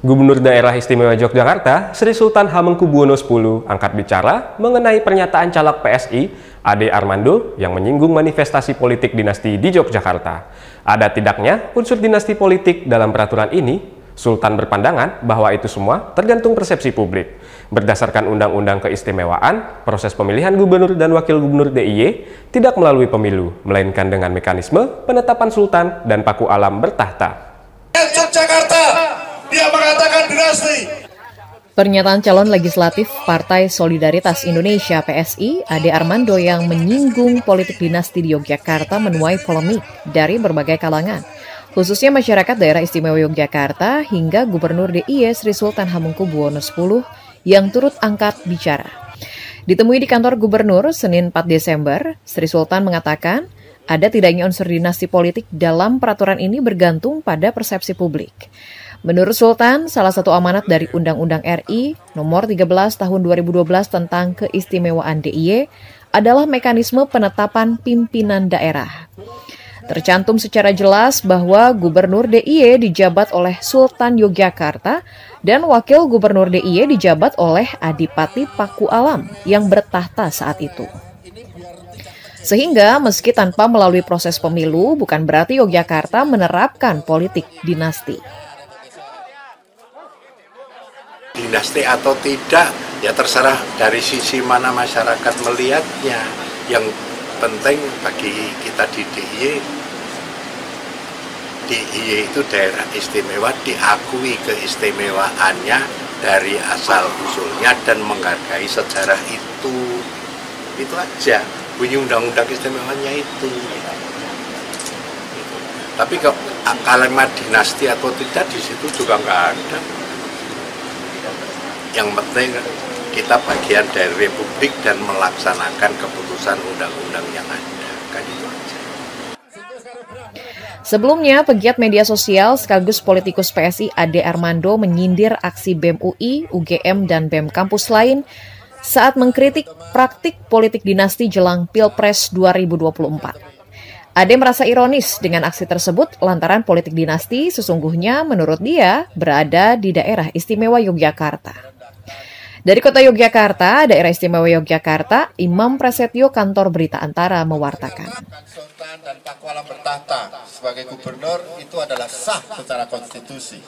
Gubernur Daerah Istimewa Yogyakarta, Sri Sultan Hamengkubuwono X angkat bicara mengenai pernyataan caleg PSI, Ade Armando, yang menyinggung manifestasi politik dinasti di Yogyakarta. Ada tidaknya unsur dinasti politik dalam peraturan ini? Sultan berpandangan bahwa itu semua tergantung persepsi publik. Berdasarkan Undang-Undang Keistimewaan, proses pemilihan gubernur dan wakil gubernur DIY tidak melalui pemilu, melainkan dengan mekanisme penetapan sultan dan paku alam bertahta. Yogyakarta, dia mengatakan dinasti. Pernyataan calon legislatif Partai Solidaritas Indonesia PSI, Ade Armando, yang menyinggung politik dinasti di Yogyakarta menuai polemik dari berbagai kalangan, khususnya masyarakat daerah istimewa Yogyakarta hingga Gubernur DIY Sri Sultan Hamengkubuwono X yang turut angkat bicara. Ditemui di kantor Gubernur Senin 4 Desember, Sri Sultan mengatakan ada tidaknya unsur dinasti politik dalam peraturan ini bergantung pada persepsi publik. Menurut Sultan, salah satu amanat dari Undang-Undang RI Nomor 13 Tahun 2012 tentang keistimewaan DIY adalah mekanisme penetapan pimpinan daerah. Tercantum secara jelas bahwa Gubernur DIY dijabat oleh Sultan Yogyakarta dan Wakil Gubernur DIY dijabat oleh Adipati Paku Alam yang bertahta saat itu. Sehingga meski tanpa melalui proses pemilu, bukan berarti Yogyakarta menerapkan politik dinasti. Dinasti atau tidak, ya terserah dari sisi mana masyarakat melihatnya. Yang penting bagi kita di DIY itu daerah istimewa, diakui keistimewaannya dari asal usulnya dan menghargai sejarah itu. Itu aja, bunyi undang-undang istimewanya itu. Tapi kalau kalimat dinasti atau tidak di situ juga nggak ada. Yang penting kita bagian dari republik dan melaksanakan keputusan undang-undang yang ada. Kan itu aja. Sebelumnya, pegiat media sosial sekaligus politikus PSI Ade Armando menyindir aksi BEM UI, UGM, dan BEM kampus lain saat mengkritik praktik politik dinasti jelang Pilpres 2024. Ade merasa ironis dengan aksi tersebut lantaran politik dinasti sesungguhnya menurut dia berada di daerah istimewa Yogyakarta. Dari kota Yogyakarta, daerah istimewa Yogyakarta, Imam Prasetyo Kantor Berita Antara mewartakan. Sultan dan Paku Alam bertahta sebagai gubernur itu adalah sah secara konstitusi.